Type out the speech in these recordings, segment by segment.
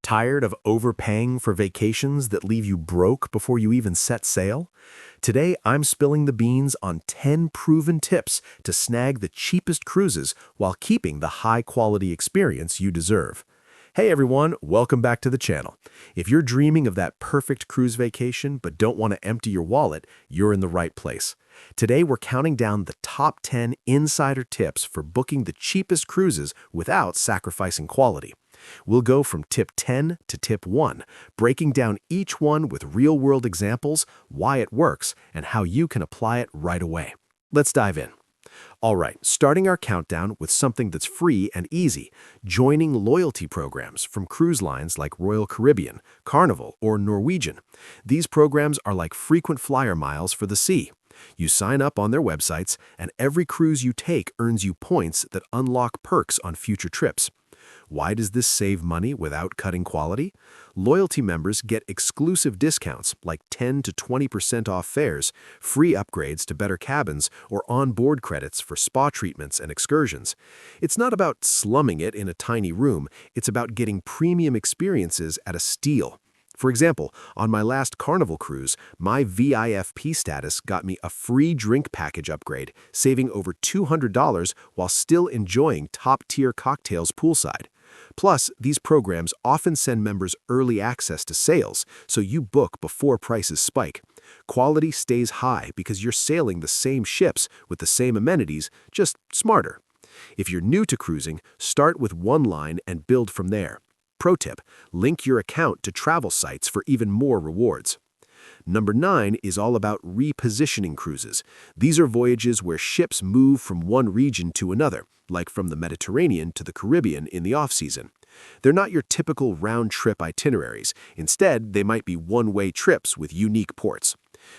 Tired of overpaying for vacations that leave you broke before you even set sail? Today, I'm spilling the beans on 10 proven tips to snag the cheapest cruises while keeping the high-quality experience you deserve. Hey everyone, welcome back to the channel. If you're dreaming of that perfect cruise vacation but don't want to empty your wallet, you're in the right place. Today, we're counting down the top 10 insider tips for booking the cheapest cruises without sacrificing quality. We'll go from tip 10 to tip 1, breaking down each one with real-world examples, why it works, and how you can apply it right away. Let's dive in. All right, starting our countdown with something that's free and easy, joining loyalty programs from cruise lines like Royal Caribbean, Carnival, or Norwegian. These programs are like frequent flyer miles for the sea. You sign up on their websites, and every cruise you take earns you points that unlock perks on future trips. Why does this save money without cutting quality? Loyalty members get exclusive discounts like 10 to 20% off fares, free upgrades to better cabins, or on-board credits for spa treatments and excursions. It's not about slumming it in a tiny room, it's about getting premium experiences at a steal. For example, on my last Carnival cruise, my VIFP status got me a free drink package upgrade, saving over $200 while still enjoying top-tier cocktails poolside. Plus, these programs often send members early access to sales, so you book before prices spike. Quality stays high because you're sailing the same ships with the same amenities, just smarter. If you're new to cruising, start with one line and build from there. Pro tip, link your account to travel sites for even more rewards. Number 9 is all about repositioning cruises. These are voyages where ships move from one region to another, like from the Mediterranean to the Caribbean in the off-season. They're not your typical round-trip itineraries. Instead, they might be one-way trips with unique ports.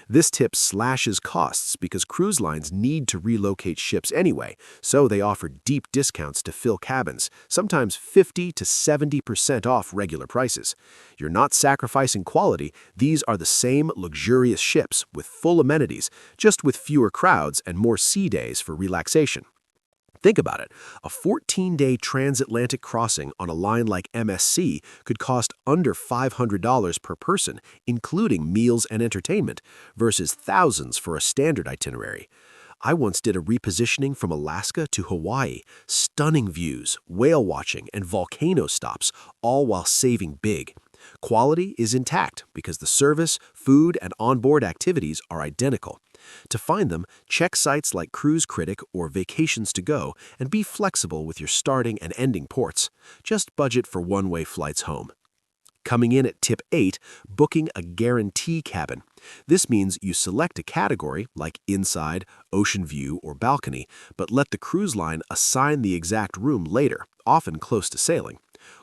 This tip slashes costs because cruise lines need to relocate ships anyway, so they offer deep discounts to fill cabins, sometimes 50 to 70% off regular prices. You're not sacrificing quality, these are the same luxurious ships with full amenities, just with fewer crowds and more sea days for relaxation. Think about it. A 14-day transatlantic crossing on a line like MSC could cost under $500 per person, including meals and entertainment, versus thousands for a standard itinerary. I once did a repositioning from Alaska to Hawaii. Stunning views, whale watching, and volcano stops, all while saving big. Quality is intact because the service, food, and onboard activities are identical. To find them, check sites like Cruise Critic or Vacations to Go and be flexible with your starting and ending ports. Just budget for one-way flights home. Coming in at tip 8, booking a guarantee cabin. This means you select a category like inside, ocean view, or balcony, but let the cruise line assign the exact room later, often close to sailing.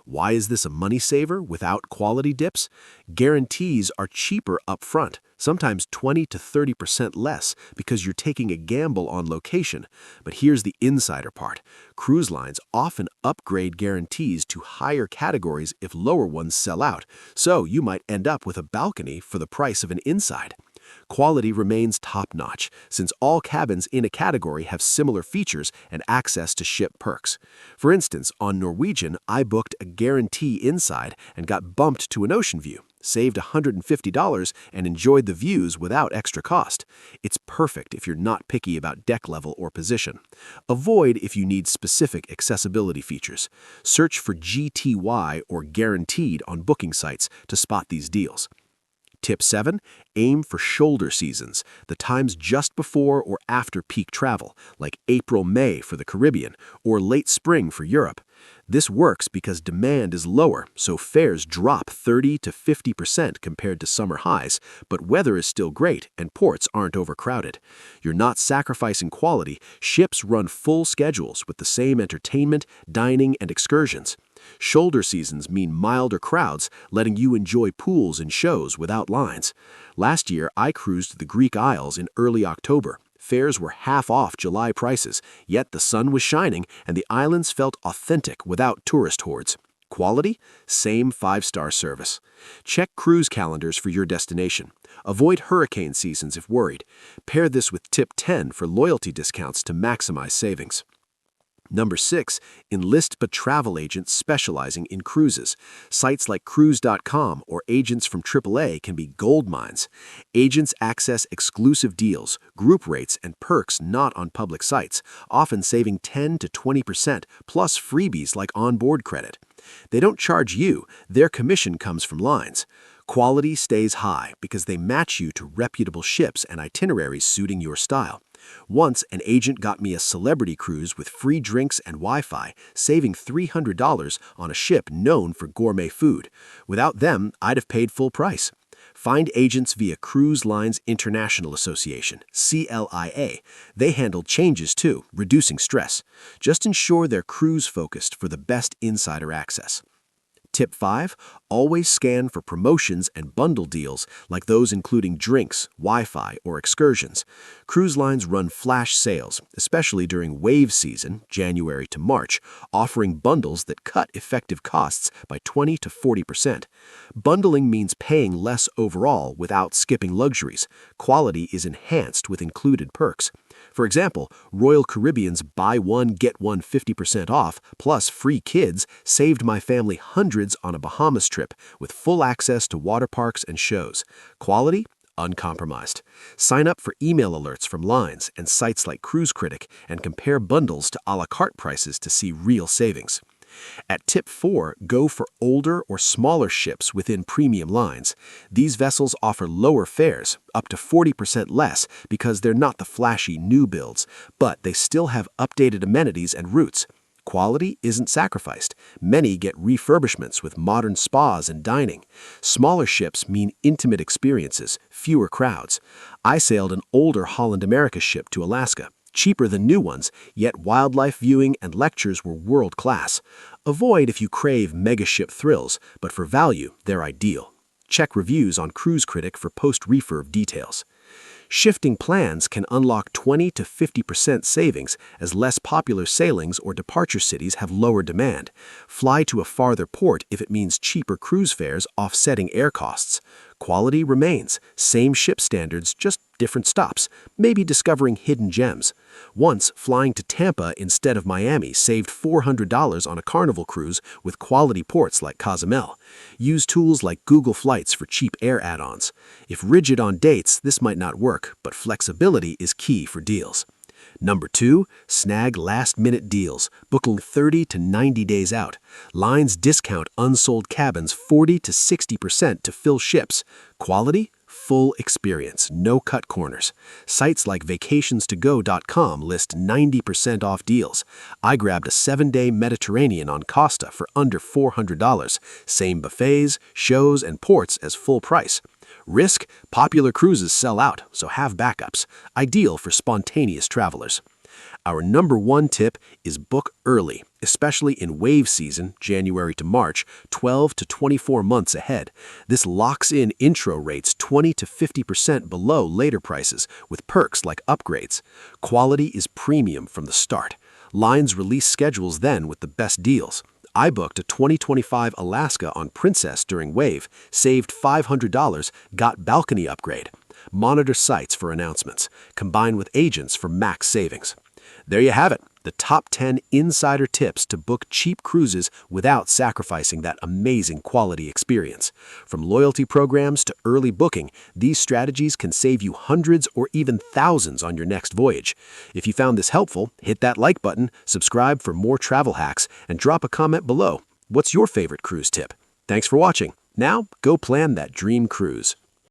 Why is this a money saver without quality dips? Guarantees are cheaper up front, sometimes 20 to 30% less because you're taking a gamble on location. But here's the insider part. Cruise lines often upgrade guarantees to higher categories if lower ones sell out, so you might end up with a balcony for the price of an inside. Quality remains top-notch, since all cabins in a category have similar features and access to ship perks. For instance, on Norwegian, I booked a guarantee inside and got bumped to an ocean view, saved $150, and enjoyed the views without extra cost. It's perfect if you're not picky about deck level or position. Avoid if you need specific accessibility features. Search for GTY or Guaranteed on booking sites to spot these deals. Tip 7, aim for shoulder seasons, the times just before or after peak travel, like April-May for the Caribbean or late spring for Europe. This works because demand is lower, so fares drop 30 to 50% compared to summer highs, but weather is still great and ports aren't overcrowded. You're not sacrificing quality, ships run full schedules with the same entertainment, dining, and excursions. Shoulder seasons mean milder crowds, letting you enjoy pools and shows without lines. Last year, I cruised the Greek Isles in early October. Fares were half off July prices, yet the sun was shining and the islands felt authentic without tourist hordes. Quality? Same 5-star service. Check cruise calendars for your destination. Avoid hurricane seasons if worried. Pair this with tip 10 for loyalty discounts to maximize savings. Number 6, enlist a travel agent specializing in cruises. Sites like cruise.com or agents from AAA can be gold mines. Agents access exclusive deals, group rates, and perks not on public sites, often saving 10 to 20% plus freebies like onboard credit. They don't charge you, their commission comes from lines. Quality stays high because they match you to reputable ships and itineraries suiting your style. Once, an agent got me a celebrity cruise with free drinks and Wi-Fi, saving $300 on a ship known for gourmet food. Without them, I'd have paid full price. Find agents via Cruise Lines International Association, CLIA. They handle changes too, reducing stress. Just ensure they're cruise-focused for the best insider access. Tip 5. Always scan for promotions and bundle deals like those including drinks, Wi-Fi, or excursions. Cruise lines run flash sales, especially during wave season, January to March, offering bundles that cut effective costs by 20 to 40%. Bundling means paying less overall without skipping luxuries. Quality is enhanced with included perks. For example, Royal Caribbean's buy one, get one 50% off plus free kids saved my family hundreds on a Bahamas trip with full access to water parks and shows. Quality? Uncompromised. Sign up for email alerts from lines and sites like Cruise Critic and compare bundles to a la carte prices to see real savings. At tip 4, go for older or smaller ships within premium lines. These vessels offer lower fares, up to 40% less, because they're not the flashy new builds, but they still have updated amenities and routes. Quality isn't sacrificed. Many get refurbishments with modern spas and dining. Smaller ships mean intimate experiences, fewer crowds. I sailed an older Holland America ship to Alaska. Cheaper than new ones, yet wildlife viewing and lectures were world-class. Avoid if you crave megaship thrills, but for value, they're ideal. Check reviews on Cruise Critic for post-refurb details. Shifting plans can unlock 20 to 50% savings as less popular sailings or departure cities have lower demand. Fly to a farther port if it means cheaper cruise fares offsetting air costs. Quality remains, same ship standards, just different stops, maybe discovering hidden gems. Once, flying to Tampa instead of Miami saved $400 on a Carnival cruise with quality ports like Cozumel. Use tools like Google Flights for cheap air add-ons. If rigid on dates, this might not work, but flexibility is key for deals. Number 2, snag last-minute deals, booking 30 to 90 days out. Lines discount unsold cabins 40 to 60% to fill ships. Quality? Full experience, no cut corners. Sites like vacationstogo.com list 90% off deals. I grabbed a 7-day Mediterranean on Costa for under $400. Same buffets, shows, and ports as full price. Risk? Popular cruises sell out, so have backups. Ideal for spontaneous travelers. Our number 1 tip is book early, especially in wave season, January to March, 12 to 24 months ahead. This locks in intro rates 20 to 50% below later prices, with perks like upgrades. Quality is premium from the start. Lines release schedules then with the best deals. I booked a 2025 Alaska on Princess during Wave, saved $500, got balcony upgrade. Monitor sites for announcements. Combine with agents for max savings. There you have it, the top 10 insider tips to book cheap cruises without sacrificing that amazing quality experience. From loyalty programs to early booking, these strategies can save you hundreds or even thousands on your next voyage. If you found this helpful, hit that like button, subscribe for more travel hacks, and drop a comment below. What's your favorite cruise tip? Thanks for watching. Now, go plan that dream cruise.